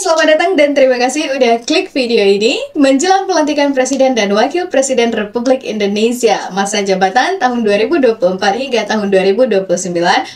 selamat datang dan terima kasih udah klik video ini. Menjelang pelantikan Presiden dan Wakil Presiden Republik Indonesia masa jabatan tahun 2024 hingga tahun 2029,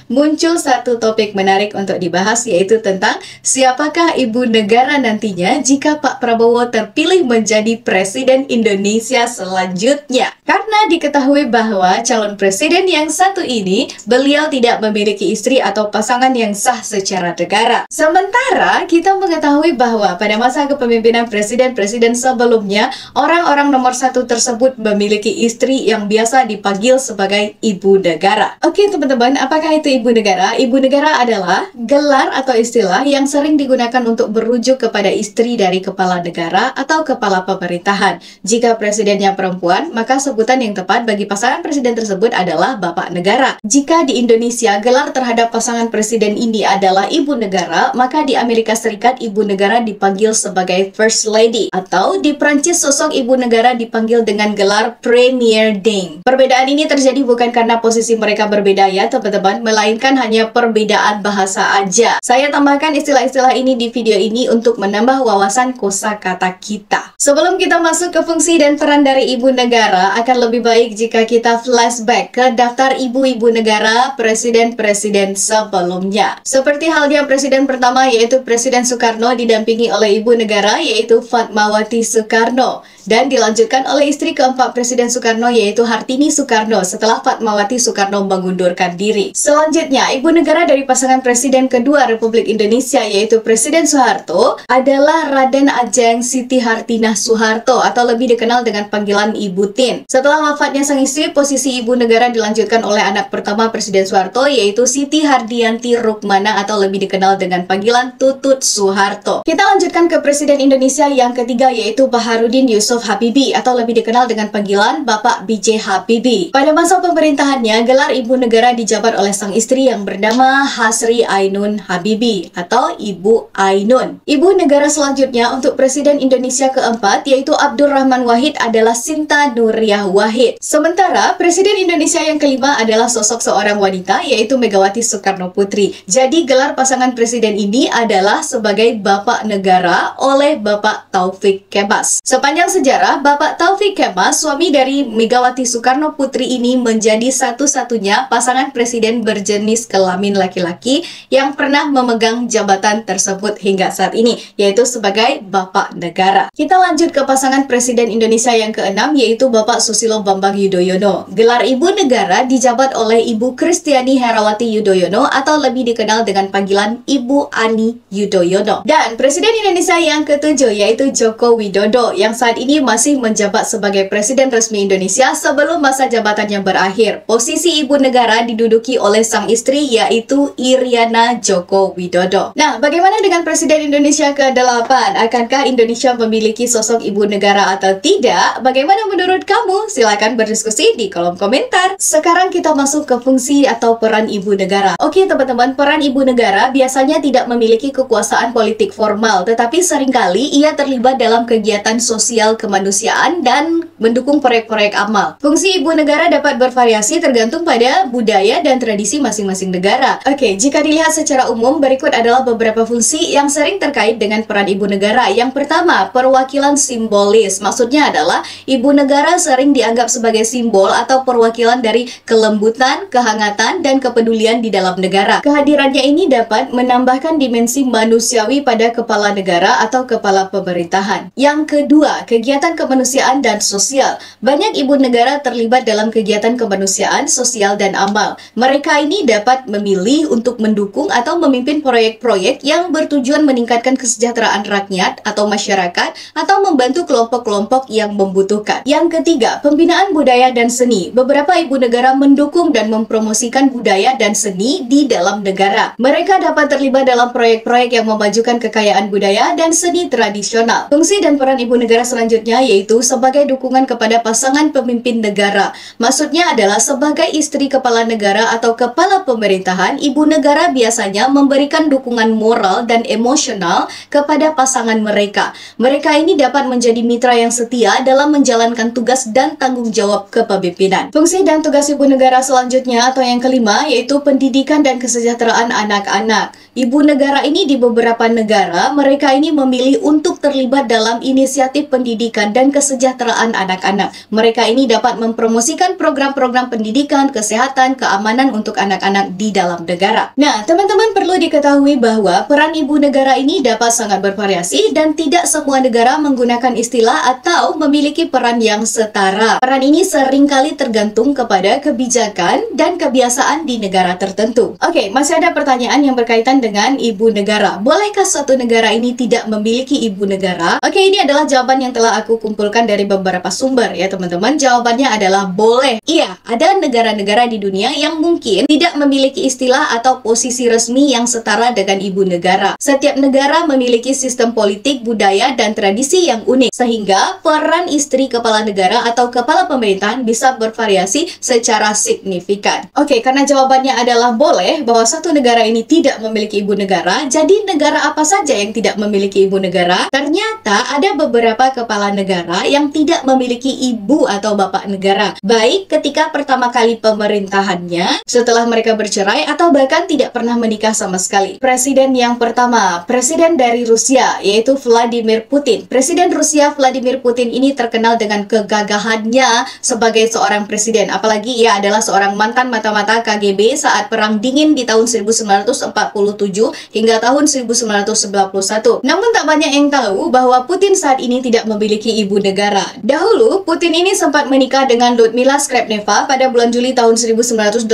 muncul satu topik menarik untuk dibahas, yaitu tentang siapakah ibu negara nantinya jika Pak Prabowo terpilih menjadi Presiden Indonesia selanjutnya. Karena diketahui bahwa calon presiden yang satu ini, beliau tidak memiliki istri atau pasangan yang sah secara negara. Sementara kita mengetahui bahwa pada masa kepemimpinan presiden-presiden sebelumnya, orang-orang nomor satu tersebut memiliki istri yang biasa dipanggil sebagai ibu negara. Oke teman-teman, apakah itu ibu negara? Ibu negara adalah gelar atau istilah yang sering digunakan untuk berujuk kepada istri dari kepala negara atau kepala pemerintahan. Jika presidennya perempuan, maka sebutan yang tepat bagi pasangan presiden tersebut adalah Bapak Negara. Jika di Indonesia gelar terhadap pasangan presiden ini adalah ibu negara, maka di Amerika Serikat ibu negara dipanggil sebagai First Lady, atau di Prancis sosok ibu negara dipanggil dengan gelar Premier Dame. Perbedaan ini terjadi bukan karena posisi mereka berbeda ya teman-teman, melainkan hanya perbedaan bahasa aja. Saya tambahkan istilah-istilah ini di video ini untuk menambah wawasan kosakata kita. Sebelum kita masuk ke fungsi dan peran dari ibu negara, akan lebih baik jika kita flashback ke daftar ibu-ibu negara presiden-presiden sebelumnya. Seperti halnya presiden pertama, yaitu Presiden Soekarno, didampingi oleh ibu negara yaitu Fatmawati Soekarno, dan dilanjutkan oleh istri keempat Presiden Soekarno yaitu Hartini Soekarno setelah Fatmawati Soekarno mengundurkan diri. Selanjutnya, ibu negara dari pasangan presiden kedua Republik Indonesia yaitu Presiden Soeharto adalah Raden Ajeng Siti Hartinah Soeharto, atau lebih dikenal dengan panggilan Ibu Tin. Setelah wafatnya sang istri, posisi ibu negara dilanjutkan oleh anak pertama Presiden Soeharto yaitu Siti Hardianti Rukmana, atau lebih dikenal dengan panggilan Tutut Soeharto. Kita lanjutkan ke Presiden Indonesia yang ketiga yaitu Baharudin Yusuf Habibie, atau lebih dikenal dengan panggilan Bapak B.J. Habibie. Pada masa pemerintahannya, gelar ibu negara dijabat oleh sang istri yang bernama Hasri Ainun Habibie atau Ibu Ainun. Ibu negara selanjutnya untuk Presiden Indonesia keempat yaitu Abdurrahman Wahid adalah Sinta Nuriyah Wahid. Sementara Presiden Indonesia yang kelima adalah sosok seorang wanita yaitu Megawati Soekarno Putri. Jadi gelar pasangan presiden ini adalah sebagai Bapak Negara oleh Bapak Taufik Kemas. Sepanjang sejarah, Bapak Taufik Kemas, suami dari Megawati Soekarno Putri ini, menjadi satu-satunya pasangan presiden berjenis kelamin laki-laki yang pernah memegang jabatan tersebut hingga saat ini, yaitu sebagai Bapak Negara. Kita lanjut ke pasangan presiden Indonesia yang keenam yaitu Bapak Susilo Bambang Yudhoyono. Gelar ibu negara dijabat oleh Ibu Kristiani Herawati Yudhoyono, atau lebih dikenal dengan panggilan Ibu Ani Yudhoyono. Dan Presiden Indonesia yang ketujuh yaitu Joko Widodo, yang saat ini masih menjabat sebagai Presiden resmi Indonesia sebelum masa jabatannya berakhir. Posisi ibu negara diduduki oleh sang istri yaitu Iriana Joko Widodo. Nah, bagaimana dengan Presiden Indonesia ke-8? Akankah Indonesia memiliki sosok ibu negara atau tidak? Bagaimana menurut kamu? Silahkan berdiskusi di kolom komentar. Sekarang kita masuk ke fungsi atau peran ibu negara. Oke teman-teman, peran ibu negara biasanya tidak memiliki kekuasaan politik formal, tetapi seringkali ia terlibat dalam kegiatan sosial kemanusiaan dan mendukung proyek-proyek amal. Fungsi ibu negara dapat bervariasi tergantung pada budaya dan tradisi masing-masing negara. Oke, jika dilihat secara umum, berikut adalah beberapa fungsi yang sering terkait dengan peran ibu negara. Yang pertama, perwakilan simbolis. Maksudnya adalah ibu negara sering dianggap sebagai simbol atau perwakilan dari kelembutan, kehangatan, dan kepedulian di dalam negara. Kehadirannya ini dapat menambahkan dimensi manusiawi pada kepala negara atau kepala pemerintahan. Yang kedua, kegiatan kemanusiaan dan sosial. Banyak ibu negara terlibat dalam kegiatan kemanusiaan, sosial, dan amal. Mereka ini dapat memilih untuk mendukung atau memimpin proyek-proyek yang bertujuan meningkatkan kesejahteraan rakyat atau masyarakat, atau membantu kelompok-kelompok yang membutuhkan. Yang ketiga, pembinaan budaya dan seni. Beberapa ibu negara mendukung dan mempromosikan budaya dan seni di dalam negara. Mereka dapat terlibat dalam proyek-proyek yang memajukan kekayaan budaya dan seni tradisional. Fungsi dan peran ibu negara selanjutnya selanjutnya yaitu sebagai dukungan kepada pasangan pemimpin negara. Maksudnya adalah sebagai istri kepala negara atau kepala pemerintahan, ibu negara biasanya memberikan dukungan moral dan emosional kepada pasangan mereka. Mereka ini dapat menjadi mitra yang setia dalam menjalankan tugas dan tanggung jawab kepemimpinan. Fungsi dan tugas ibu negara selanjutnya atau yang kelima yaitu pendidikan dan kesejahteraan anak-anak. Ibu negara ini di beberapa negara, mereka ini memilih untuk terlibat dalam inisiatif pendidikan dan kesejahteraan anak-anak. Mereka ini dapat mempromosikan program-program pendidikan, kesehatan, keamanan untuk anak-anak di dalam negara. Nah, teman-teman perlu diketahui bahwa peran ibu negara ini dapat sangat bervariasi dan tidak semua negara menggunakan istilah atau memiliki peran yang setara. Peran ini seringkali tergantung kepada kebijakan dan kebiasaan di negara tertentu. Oke, masih ada pertanyaan yang berkaitan dengan ibu negara. Bolehkah suatu negara ini tidak memiliki ibu negara? Oke, ini adalah jawaban yang telah aku kumpulkan dari beberapa sumber ya teman-teman. Jawabannya adalah boleh. Iya, ada negara-negara di dunia yang mungkin tidak memiliki istilah atau posisi resmi yang setara dengan ibu negara. Setiap negara memiliki sistem politik, budaya, dan tradisi yang unik, sehingga peran istri kepala negara atau kepala pemerintahan bisa bervariasi secara signifikan. Oke, karena jawabannya adalah boleh bahwa satu negara ini tidak memiliki ibu negara, jadi negara apa saja yang tidak memiliki ibu negara? Ternyata ada beberapa kepala negara yang tidak memiliki ibu atau bapak negara, baik ketika pertama kali pemerintahannya, setelah mereka bercerai, atau bahkan tidak pernah menikah sama sekali. Presiden yang pertama, presiden dari Rusia, yaitu Vladimir Putin. Presiden Rusia Vladimir Putin ini terkenal dengan kegagahannya sebagai seorang presiden, apalagi ia adalah seorang mantan mata-mata KGB saat Perang Dingin di tahun 1947 hingga tahun 1991. Namun tak banyak yang tahu bahwa Putin saat ini tidak memiliki ibu negara. Dahulu, Putin ini sempat menikah dengan Ludmila Skrebneva pada bulan Juli tahun 1983.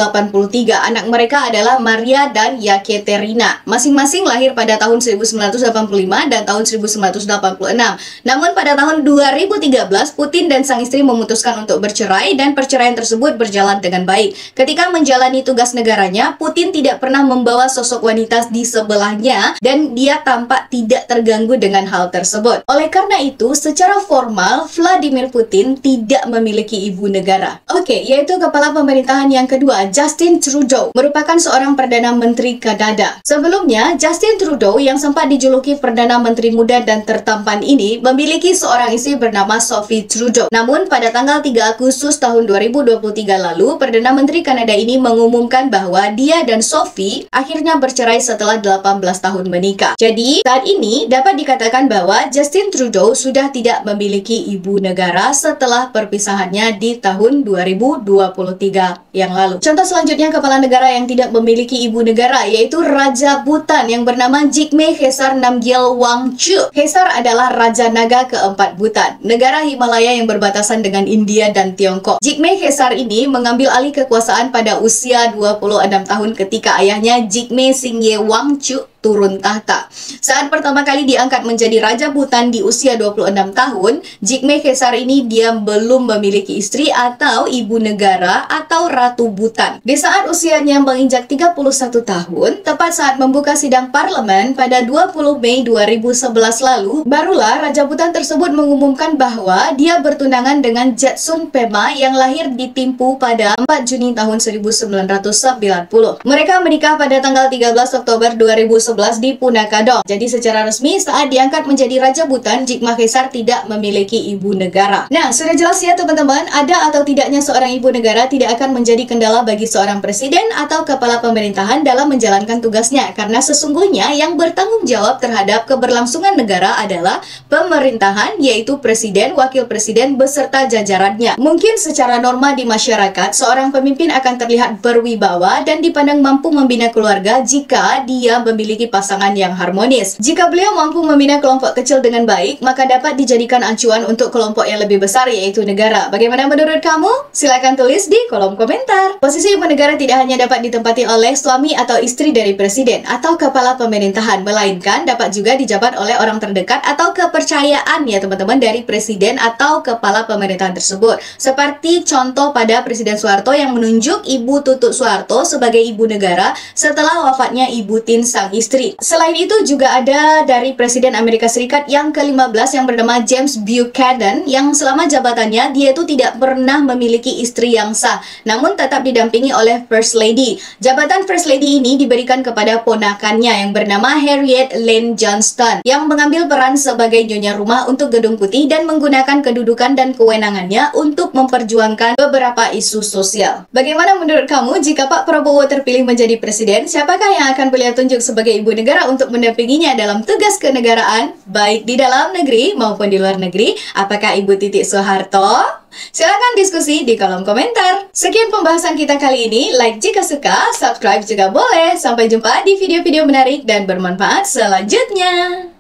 Anak mereka adalah Maria dan Yekaterina. Masing-masing lahir pada tahun 1985 dan tahun 1986. Namun pada tahun 2013, Putin dan sang istri memutuskan untuk bercerai dan perceraian tersebut berjalan dengan baik. Ketika menjalani tugas negaranya, Putin tidak pernah membawa sosok wanita di sebelahnya dan dia tampak tidak terganggu dengan hal tersebut. Oleh karena itu, secara formal, Vladimir Putin tidak memiliki ibu negara. Oke, yaitu kepala pemerintahan yang kedua, Justin Trudeau, merupakan seorang Perdana Menteri Kanada. Sebelumnya, Justin Trudeau yang sempat dijuluki Perdana Menteri muda dan tertampan ini memiliki seorang istri bernama Sophie Trudeau. Namun, pada tanggal 3 Agustus tahun 2023 lalu, Perdana Menteri Kanada ini mengumumkan bahwa dia dan Sophie akhirnya bercerai setelah 18 tahun menikah. Jadi, saat ini dapat dikatakan bahwa Justin Trudeau sudah tidak memiliki ibu negara setelah perpisahannya di tahun 2023 yang lalu. Contoh selanjutnya kepala negara yang tidak memiliki ibu negara yaitu Raja Bhutan yang bernama Jigme Khesar Namgyel Wangchuck. Khesar adalah Raja Naga keempat Bhutan, negara Himalaya yang berbatasan dengan India dan Tiongkok. Jigme Khesar ini mengambil alih kekuasaan pada usia 26 tahun ketika ayahnya Jigme Singye Wangchuck turun tahta. Saat pertama kali diangkat menjadi Raja Bhutan di usia 26 tahun, Jigme Khesar ini dia belum memiliki istri atau ibu negara atau Ratu Bhutan. Di saat usianya menginjak 31 tahun, tepat saat membuka sidang parlemen pada 20 Mei 2011 lalu, barulah Raja Bhutan tersebut mengumumkan bahwa dia bertunangan dengan Jetsun Pema yang lahir di Thimphu pada 4 Juni tahun 1990. Mereka menikah pada tanggal 13 Oktober 2011 di Punakadong. Jadi secara resmi saat diangkat menjadi Raja Bhutan, Jigme Khesar tidak memiliki ibu negara. Nah, sudah jelas ya teman-teman, ada atau tidaknya seorang ibu negara tidak akan menjadi kendala bagi seorang presiden atau kepala pemerintahan dalam menjalankan tugasnya, karena sesungguhnya yang bertanggung jawab terhadap keberlangsungan negara adalah pemerintahan, yaitu presiden, wakil presiden, beserta jajarannya. Mungkin secara norma di masyarakat, seorang pemimpin akan terlihat berwibawa dan dipandang mampu membina keluarga jika dia memiliki pasangan yang harmonis. Jika beliau mampu membina kelompok kecil dengan baik, maka dapat dijadikan acuan untuk kelompok yang lebih besar, yaitu negara. Bagaimana menurut kamu? Silahkan tulis di kolom komentar. Posisi ibu negara tidak hanya dapat ditempati oleh suami atau istri dari presiden atau kepala pemerintahan, melainkan dapat juga dijabat oleh orang terdekat atau kepercayaan ya teman-teman dari presiden atau kepala pemerintahan tersebut. Seperti contoh pada Presiden Soeharto yang menunjuk Ibu Tutut Soeharto sebagai ibu negara setelah wafatnya Ibu Tin sang istri. istri. Selain itu juga ada dari Presiden Amerika Serikat yang ke-15 yang bernama James Buchanan, yang selama jabatannya dia itu tidak pernah memiliki istri yang sah, namun tetap didampingi oleh First Lady. Jabatan First Lady ini diberikan kepada ponakannya yang bernama Harriet Lane Johnston, yang mengambil peran sebagai nyonya rumah untuk Gedung Putih dan menggunakan kedudukan dan kewenangannya untuk memperjuangkan beberapa isu sosial. Bagaimana menurut kamu jika Pak Prabowo terpilih menjadi presiden? Siapakah yang akan beliau tunjuk sebagai ibu negara untuk mendampinginya dalam tugas kenegaraan, baik di dalam negeri maupun di luar negeri? Apakah Ibu Titik Soeharto? Silahkan diskusi di kolom komentar. Sekian pembahasan kita kali ini. Like jika suka, subscribe juga boleh. Sampai jumpa di video-video menarik dan bermanfaat selanjutnya.